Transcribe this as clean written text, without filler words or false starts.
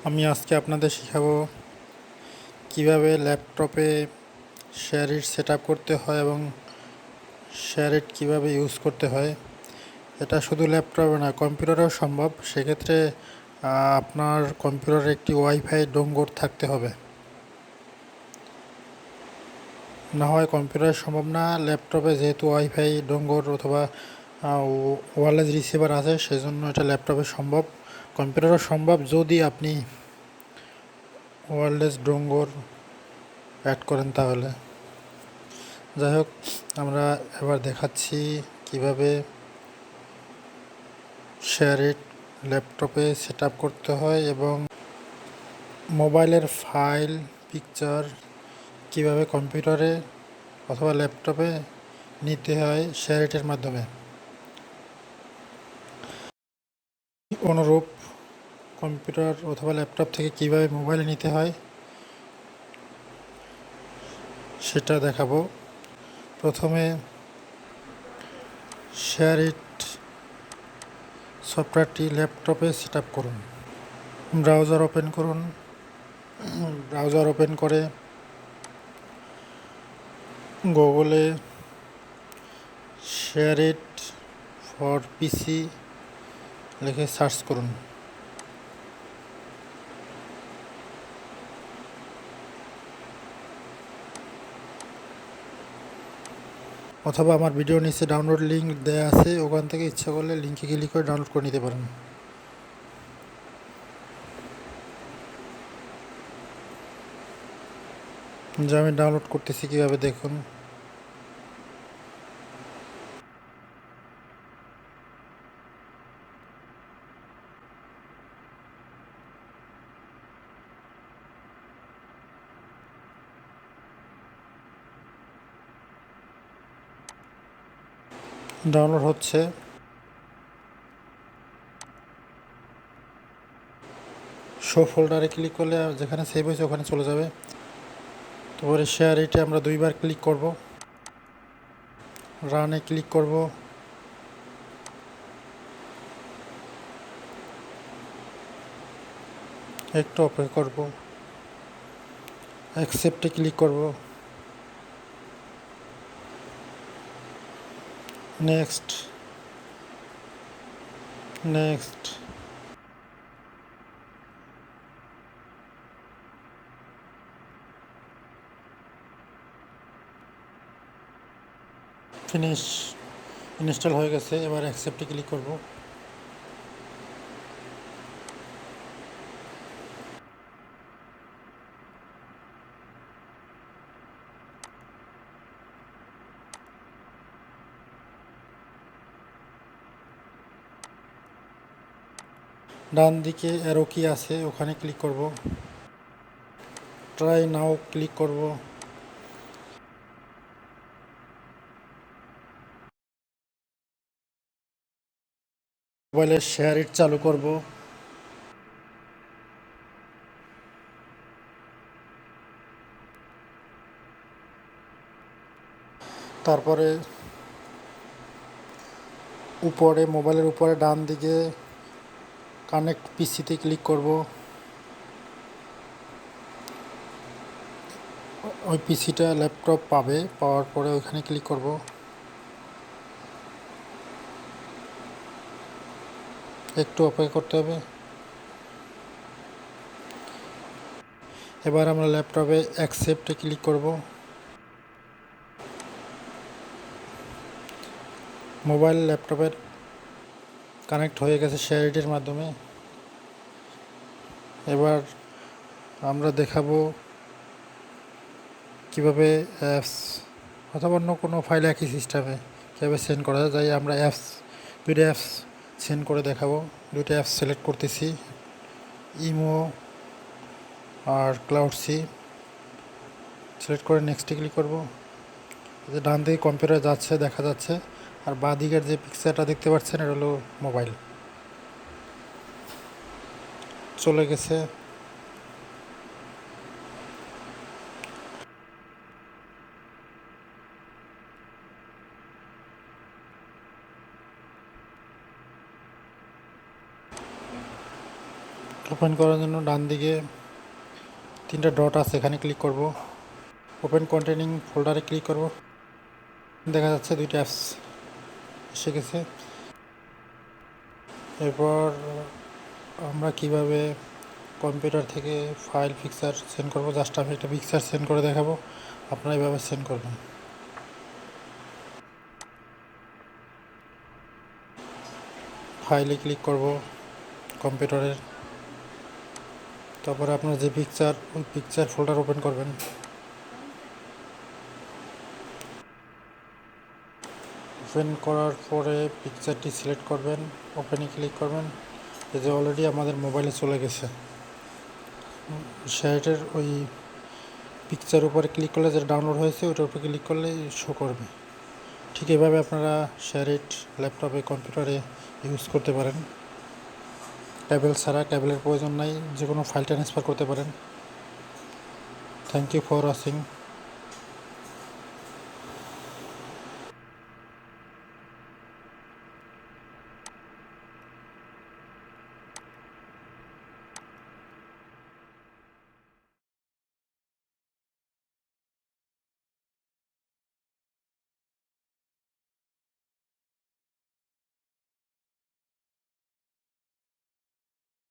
আমি আজকে আপনাদের শেখাবো কিভাবে ল্যাপটপে শেয়ারইট সেট আপ করতে হয় এবং শেয়ারইট কিভাবে ইউজ করতে হয়। এটা শুধু ল্যাপটপে না, কম্পিউটারেও সম্ভব। সেক্ষেত্রে আপনার কম্পিউটারে একটি ওয়াইফাই ডোঙ্গর থাকতে হবে, না হয় কম্পিউটারে সম্ভব না। ল্যাপটপে যেহেতু ওয়াইফাই ডোঙ্গর অথবা ওয়্যারলেস রিসিভার আছে, সেজন্য এটা ল্যাপটপে সম্ভব। কম্পিউটারও সম্ভব যদি আপনি ওয়্যারলেস ডোঙ্গর অ্যাড করেন তাহলে। যাই হোক, আমরা এবার দেখাচ্ছি কিভাবে শেয়ারইট ল্যাপটপে সেট আপ করতে হয় এবং মোবাইলের ফাইল পিকচার কিভাবে কম্পিউটারে অথবা ল্যাপটপে নিতে হয় শেয়ারইটের মাধ্যমে। অনুরূপ কম্পিউটার অথবা ল্যাপটপ থেকে কিভাবে মোবাইলে নিতে হয় সেটা দেখাবো। প্রথমে শেয়ারইট সফটওয়্যারটি ল্যাপটপে সেট আপ করুন। ব্রাউজার ওপেন করুন। ব্রাউজার ওপেন করে গুগলে শেয়ারইট ফর পিসি লিখে সার্চ করুন। অথবা আমার ভিডিও নিচে ডাউনলোড লিঙ্ক দেওয়া আছে, ওখান থেকে ইচ্ছা করলে লিঙ্কে ক্লিক করে ডাউনলোড করে নিতে পারেন। যা আমি ডাউনলোড করতেছি কীভাবে দেখুন। ডাউনলোড হচ্ছে। শো ফোল্ডারে ক্লিক করলে যেখানে সেভ হয়েছে ওখানে চলে যাবে। তারপরে শেয়ারইটে আমরা দুইবার ক্লিক করব, রানে ক্লিক করব, একটু অপেক্ষা করব, অ্যাকসেপ্টে ক্লিক করব, নেক্সট নেক্সট ফিনিশ। ইনস্টল হয়ে গেছে, এবার অ্যাকসেপ্টে ক্লিক করব। ডান দিকে অ্যারো কি আছে, ওখানে ক্লিক করব। ট্রাই নাও ক্লিক করব। মোবাইলের শেয়ারইট চালু করব। তারপরে উপরে মোবাইলের উপরে ডান দিকে কানেক্ট পিসিতে ক্লিক করব। ওই পিসিটা ল্যাপটপ পাবে, পাওয়ার পরে ওইখানে ক্লিক করব। একটু অপেক্ষা করতে হবে। এবার আমরা ল্যাপটপে অ্যাকসেপ্টে ক্লিক করব। মোবাইল ল্যাপটপের কানেক্ট হয়ে গেছে শেয়ারইটের মাধ্যমে। এবার আমরা দেখাবো কিভাবে অ্যাপস অথবা অন্য কোনো ফাইল একই সিস্টেমে কীভাবে সেন্ড করা যায়। তাই আমরা দুইটা অ্যাপস সেন্ড করে দেখাবো। দুইটা অ্যাপস সিলেক্ট করতেছি, ইমো আর ক্লাউডসি। সিলেক্ট করে নেক্সটে ক্লিক করব। যে ডান দিকে কম্পিউটার যাচ্ছে, দেখা যাচ্ছে, আর বাঁ দিকের যে পিকচারটা দেখতে পাচ্ছেন এটা হলো মোবাইল। চলে গেছে। ওপেন করার জন্য ডান দিকে 3টা ডট আছে, এখানে ক্লিক করব। ওপেন কন্টেনিং ফোল্ডারে ক্লিক করব। দেখা যাচ্ছে 2টা অ্যাপস এসে গেছে। এরপর আমরা কিভাবে কম্পিউটার থেকে ফাইল পিকচার সেন্ড করব, জাস্ট আমি একটা পিকচার সেন্ড করে দেখাবো, আপনারা এভাবে সেন্ড করবেন। ফাইলে ক্লিক করব কম্পিউটারের, তারপরে আপনার যে পিকচার, ওই পিকচার ফোল্ডার ওপেন করবেন। ওপেন করার পরে পিকচারটি সিলেক্ট করবেন, ওপেনে ক্লিক করবেন। এই যে অলরেডি আমাদের মোবাইলে চলে গেছে। শারেটের ওই পিকচার উপরে ক্লিক করলে যেটা ডাউনলোড হয়েছে ওটার উপরে ক্লিক করলে শো করবে। ঠিক এভাবে আপনারা শারেট ল্যাপটপে, কম্পিউটারে ইউজ করতে পারেন। কেবল ছাড়া, কেবলের প্রয়োজন নাই, যে কোনো ফাইল ট্রান্সফার করতে পারেন। Thank you for watching.